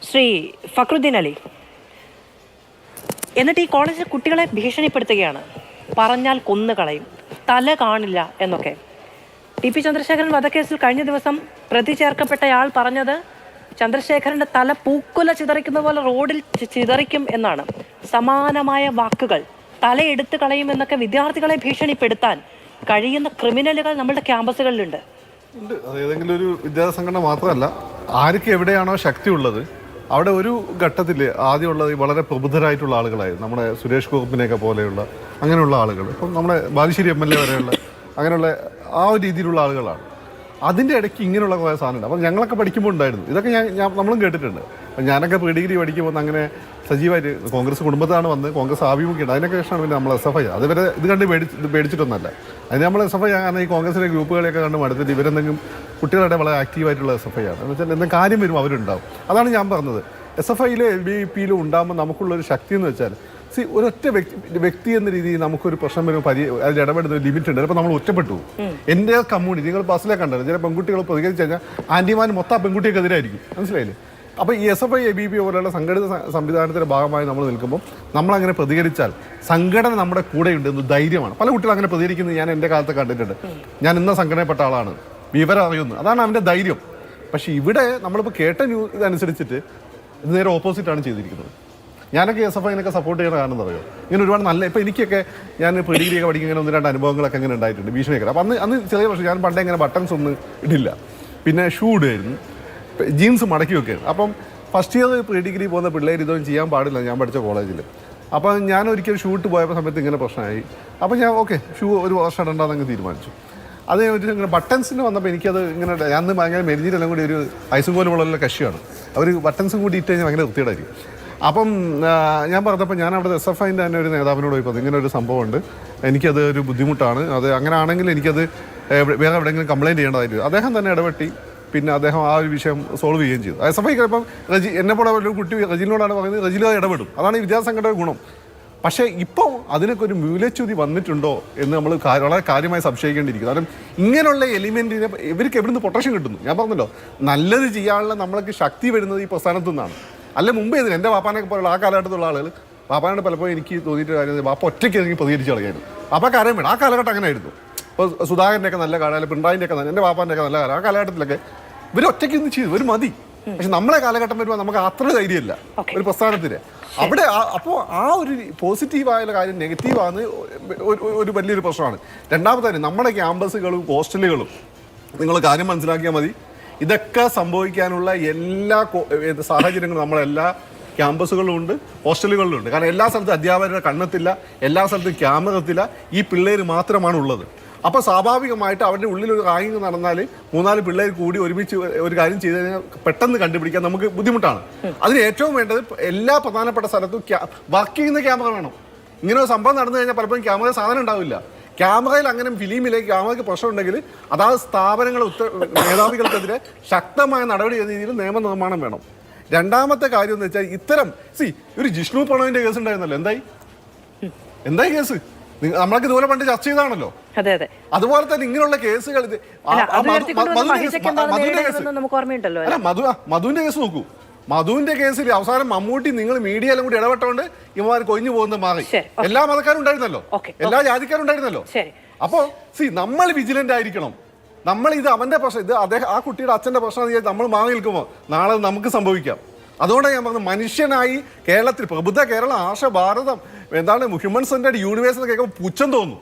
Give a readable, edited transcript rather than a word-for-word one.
ശ്രീ ഫക്രുദ്ദീൻ അലി, എന്നിട്ട് ഈ കോളേജിലെ കുട്ടികളെ ഭീഷണിപ്പെടുത്തുകയാണ്. പറഞ്ഞാൽ കൊന്നുകളയും, തല കാണില്ല എന്നൊക്കെ. ടി പി ചന്ദ്രശേഖരൻ വധക്കേസിൽ കഴിഞ്ഞ ദിവസം പ്രതി ചേർക്കപ്പെട്ടയാൾ പറഞ്ഞത് ചന്ദ്രശേഖരന്റെ തല പൂക്കുല ചിതറിക്കുന്ന പോലെ റോഡിൽ ചിതറിക്കും എന്നാണ്. സമാനമായ വാക്കുകൾ, തലയെടുത്ത് കളയും എന്നൊക്കെ വിദ്യാർത്ഥികളെ ഭീഷണിപ്പെടുത്താൻ കഴിയുന്ന ക്രിമിനലുകൾ നമ്മുടെ ക്യാമ്പസുകളിലുണ്ട്. അത് ഏതെങ്കിലും ഒരു വിദ്യാർത്ഥി സംഘടന മാത്രമല്ല, ആർക്ക് എവിടെയാണോ ശക്തി ഉള്ളത് അവിടെ ഒരു ഘട്ടത്തിൽ ആദ്യമുള്ളത് വളരെ പ്രബുദ്ധരായിട്ടുള്ള ആളുകളായിരുന്നു. നമ്മുടെ സുരേഷ് ഗോപിനെയൊക്കെ പോലെയുള്ള അങ്ങനെയുള്ള ആളുകൾ, ഇപ്പം നമ്മുടെ ബാലുശ്ശേരി MLA വരെയുള്ള അങ്ങനെയുള്ള ആ ഒരു രീതിയിലുള്ള ആളുകളാണ്. അതിൻ്റെ ഇടയ്ക്ക് ഇങ്ങനെയുള്ള കുറേ സാധനമുണ്ട്. അപ്പം ഞങ്ങളൊക്കെ പഠിക്കുമ്പോൾ ഉണ്ടായിരുന്നു ഇതൊക്കെ. നമ്മളും കേട്ടിട്ടുണ്ട്. അപ്പം ഞാനൊക്കെ പ്രീ ഡിഗ്രി പഠിക്കുമ്പോൾ അങ്ങനെ സജീവമായിട്ട് കോൺഗ്രസ് കുടുംബത്താണ് വന്ന് കോൺഗ്രസ് ആഭിമുഖ്യമുണ്ട്. അതിനൊക്കെ ശേഷമാണ് പിന്നെ നമ്മൾ SFI. അതുവരെ ഇത് കണ്ട് പേടിച്ചിട്ടൊന്നല്ല. അതിന് നമ്മൾ SFI കാരണം ഈ കോൺഗ്രസിലെ ഗ്രൂപ്പുകളെയൊക്കെ കണ്ട് മടുത്തിട്ട് ഇവരെന്തെങ്കിലും കുട്ടികളുടെ വളരെ ആക്റ്റീവായിട്ടുള്ള SFI ആണ്. എന്ന് വെച്ചാൽ എന്തെങ്കിലും കാര്യം വരുമ്പോൾ അവരുണ്ടാവും. അതാണ് ഞാൻ പറഞ്ഞത്. SFIയിലും LBPയിലും ഉണ്ടാകുമ്പോൾ നമുക്കുള്ളൊരു ശക്തി എന്ന് വെച്ചാൽ ഒരൊറ്റ വ്യക്തി എന്ന രീതിയിൽ നമുക്കൊരു പ്രശ്നം വരുമ്പോൾ അതിൽ ഇടപെടുന്ന ഒരു ലിമിറ്റ് ഉണ്ട്. അപ്പോൾ നമ്മൾ ഒറ്റപ്പെട്ടു. എൻ്റെ കമ്മ്യൂണിറ്റി നിങ്ങൾ ബസ്സിലേക്ക് കണ്ടത് ചില പെൺകുട്ടികൾ പ്രതികരിച്ച് കഴിഞ്ഞാൽ ആൻറ്റിമാർ മൊത്തം പെൺകുട്ടികൾക്കെതിരായിരിക്കും. മനസ്സിലായില്ലേ? അപ്പോൾ ഈ SFI ABP പോലെയുള്ള സംഘടിത സംവിധാനത്തിൻ്റെ ഭാഗമായി നമ്മൾ നിൽക്കുമ്പോൾ നമ്മളങ്ങനെ പ്രതികരിച്ചാൽ സംഘടന നമ്മുടെ കൂടെയുണ്ട് എന്ന് ധൈര്യമാണ്. പല കുട്ടികളും അങ്ങനെ പ്രതികരിക്കുന്നത് ഞാൻ എൻ്റെ കാലത്ത് കണ്ടിട്ടുണ്ട്. ഞാൻ ഇന്ന സംഘടനപ്പെട്ട ആളാണ്, വിവരം അറിയുന്നു, അതാണ് അവൻ്റെ ധൈര്യം. പക്ഷേ ഇവിടെ നമ്മളിപ്പോൾ കേട്ട ന്യൂസ് ഇതനുസരിച്ചിട്ട് ഇത് നേരെ ഓപ്പോസിറ്റാണ് ചെയ്തിരിക്കുന്നത്. ഞാനൊക്കെ SFIനൊക്കെ സപ്പോർട്ട് ചെയ്യുന്ന കാരണം അറിയോ, ഇങ്ങനെ ഒരുപാട് നല്ല ഇപ്പോൾ എനിക്കൊക്കെ ഞാൻ പ്രീ ഡിഗ്രിയൊക്കെ പഠിക്കുന്ന ഇങ്ങനെ 1-2 അനുഭവങ്ങളൊക്കെ അങ്ങനെ ഉണ്ടായിട്ടുണ്ട്. ഭീഷണിയൊക്കെ. അപ്പോൾ അന്ന് ചെറിയ പ്രശ്നം. ഞാൻ പണ്ടേ ഇങ്ങനെ ബട്ടൺസ് ഒന്നും ഇടില്ല, പിന്നെ ഷൂ ഇടുമായിരുന്നു, ജീൻസ് മടക്കി വെക്കുകയായിരുന്നു. അപ്പം ഫസ്റ്റ് ഇയർ പ്രീ ഡിഗ്രി പോകുന്ന പിള്ളേർ ഇതൊന്നും ചെയ്യാൻ പാടില്ല ഞാൻ പഠിച്ച കോളേജിൽ. അപ്പം ഞാൻ ഒരിക്കൽ ഷൂ ഇട്ട് പോയപ്പോൾ സമയത്ത് ഇങ്ങനെ പ്രശ്നമായി. അപ്പം ഞാൻ ഓക്കെ ഷൂ ഒരു വർഷം ഇടണ്ടെന്നങ്ങ് തീരുമാനിച്ചു. അത് ഇങ്ങനെ ബട്ടൺസിന് വന്നപ്പോൾ എനിക്കത് ഇങ്ങനെ അന്ന് ഭയങ്കര മെരിഞ്ഞിട്ടെല്ലാം കൂടി ഒരു ഐസും പോലെ പോലുള്ള കക്ഷിയാണ്. അവർ ബട്ടൺസും കൂടി ഇട്ട് കഴിഞ്ഞാൽ ഭയങ്കര വൃത്തിയുടായിരിക്കും. അപ്പം ഞാൻ പറഞ്ഞപ്പോൾ ഞാൻ അവിടെ SFIൻ്റെ തന്നെ ഒരു നേതാവിനോട് പോയപ്പോൾ ഇങ്ങനെ ഒരു സംഭവമുണ്ട്, എനിക്കത് ഒരു ബുദ്ധിമുട്ടാണ്, അത് അങ്ങനെ ആണെങ്കിൽ എനിക്കത് വേറെ എവിടെയെങ്കിലും കംപ്ലയിൻറ്റ് ചെയ്യേണ്ടതായിട്ട് അദ്ദേഹം തന്നെ ഇടപെട്ടി. പിന്നെ അദ്ദേഹം ആ ഒരു വിഷയം സോൾവ് ചെയ്യുകയും ചെയ്തു. SFI ഇപ്പം എന്നെപ്പോലെ ഒരു കുട്ടി റജിലിനോടാണ് പറയുന്നത്, റജിൽ ഇടപെടും. അതാണ് ഈ വിദ്യാസംഘടന ഗുണം. പക്ഷേ ഇപ്പോൾ അതിനൊക്കെ ഒരു മൂല്യച്യുതി വന്നിട്ടുണ്ടോ എന്ന് നമ്മൾ വളരെ കാര്യമായി സംശയിക്കേണ്ടിയിരിക്കുന്നു. കാരണം ഇങ്ങനെയുള്ള എലിമെൻറ്റിനെ ഇവർക്ക് എവിടുന്ന് പ്രൊട്ടക്ഷൻ കിട്ടുന്നു? ഞാൻ പറഞ്ഞല്ലോ, നല്ലത് ചെയ്യാനുള്ള നമ്മൾക്ക് ശക്തി വരുന്നത് ഈ പ്രസ്ഥാനത്തു നിന്നാണ്. അല്ല മുമ്പ് ഇതിന് എൻ്റെ വാപ്പാനൊക്കെ പോലുള്ള ആ കാലഘട്ടത്തിലുള്ള ആളുകൾ, വാപ്പാനോട് പലപ്പോഴും എനിക്ക് തോന്നിയിട്ട് കാര്യം വാപ്പ ഒറ്റയ്ക്ക് എനിക്ക് പ്രതികരിച്ച് കളയായിരുന്നു. വാപ്പാക്ക് അറിയാൻ വേണം. ആ കാലഘട്ടം അങ്ങനെ ആയിരുന്നു. ഇപ്പോൾ സുധാകരൻ്റെയൊക്കെ നല്ല കാലം, പിണറായിൻ്റെയൊക്കെ നല്ല, എൻ്റെ വാപ്പാൻ്റെയൊക്കെ നല്ല കാലം, ആ കാലഘട്ടത്തിലൊക്കെ ഇവർ ഒറ്റയ്ക്ക് നിന്ന് ചെയ്തു, ഒരു മതി. പക്ഷെ നമ്മളെ കാലഘട്ടം വരുമ്പോൾ നമുക്ക് അത്ര ധൈര്യമില്ല ഒരു പ്രസ്ഥാനത്തിന്. അവിടെ അപ്പോൾ ആ ഒരു പോസിറ്റീവായുള്ള കാര്യം നെഗറ്റീവാണ് ഒരു വലിയൊരു പ്രശ്നമാണ്. രണ്ടാമത്തെ നമ്മുടെ ക്യാമ്പസുകളും ഹോസ്റ്റലുകളും നിങ്ങൾ കാര്യം മനസ്സിലാക്കിയാൽ മതി. ഇതൊക്കെ സംഭവിക്കാനുള്ള എല്ലാ സാഹചര്യങ്ങളും നമ്മളെല്ലാ ക്യാമ്പസുകളിലും ഉണ്ട്, ഹോസ്റ്റലുകളിലും ഉണ്ട്. കാരണം എല്ലാ സ്ഥലത്തും അധ്യാപകരുടെ കണ്ണെത്തില്ല, എല്ലാ സ്ഥലത്തും ക്യാമറ എത്തില്ല, ഈ പിള്ളേർ മാത്രമാണ് ഉള്ളത്. അപ്പോൾ സ്വാഭാവികമായിട്ട് അവരുടെ ഉള്ളിലൊരു കാര്യങ്ങൾ നടന്നാൽ 3-4 പിള്ളേർ കൂടി ഒരുമിച്ച് ഒരു കാര്യം ചെയ്ത് കഴിഞ്ഞാൽ പെട്ടെന്ന് കണ്ടുപിടിക്കാൻ നമുക്ക് ബുദ്ധിമുട്ടാണ്. അതിന് ഏറ്റവും വേണ്ടത് എല്ലാ പ്രധാനപ്പെട്ട സ്ഥലത്തും വർക്ക് ചെയ്യുന്ന ക്യാമറ വേണം. ഇങ്ങനെ ഒരു സംഭവം നടന്നു കഴിഞ്ഞാൽ പലപ്പോഴും ക്യാമറ സാധനം ഉണ്ടാവില്ല. ക്യാമറയിൽ അങ്ങനെ ഫിലിമിലേക്ക് ക്യാമറയ്ക്ക് പ്രശ്നമുണ്ടെങ്കിൽ അതാത് സ്ഥാപനങ്ങൾ മേധാവികൾക്കെതിരെ ശക്തമായ നടപടി എന്ന രീതിയിൽ നിയമനിർമ്മാണം വേണം. രണ്ടാമത്തെ കാര്യം എന്ന് വെച്ചാൽ ഇത്തരം ഒരു ജിഷ്ണു പ്രണവിന്റെ കേസ് ഉണ്ടായിരുന്നല്ലോ, എന്തായി കേസ്? നമ്മളൊക്കെ ഇതുപോലെ പണ്ട് ചർച്ച ചെയ്താണല്ലോ. അതുപോലെ തന്നെ ഇങ്ങനെയുള്ള കേസുകൾ മധുവിന്റെ കേസ് നോക്കൂ. മധുവിന്റെ കേസിൽ അവസാനം മമ്മൂട്ടി നിങ്ങൾ മീഡിയയിലും കൂടി ഇടപെട്ടോണ്ട് ഇവന്മാർ കൊഞ്ഞു പോകുന്നത് മാറി. എല്ലാ മതക്കാരും ഉണ്ടായിരുന്നല്ലോ, എല്ലാ ജാതിക്കാരും ഉണ്ടായിരുന്നല്ലോ. അപ്പോൾ നമ്മൾ വിജിലന്റ് ആയിരിക്കണം. നമ്മൾ ഇത് അവന്റെ പ്രശ്നം, ഇത് ആ കുട്ടിയുടെ അച്ഛന്റെ പ്രശ്നം നമ്മൾ മാറി നിൽക്കുമ്പോൾ നാളെ നമുക്ക് സംഭവിക്കാം. അതുകൊണ്ടാണ് ഞാൻ പറഞ്ഞത്, മനുഷ്യനായി കേരളത്തിൽ പ്രബുദ്ധ കേരളം, ആശ ഭാരതം, എന്താണ് ഹ്യൂമൻ സെന്റേഡ് യൂണിവേഴ്സ് എന്ന് കേൾക്കുമ്പോൾ പുച്ഛം തോന്നും.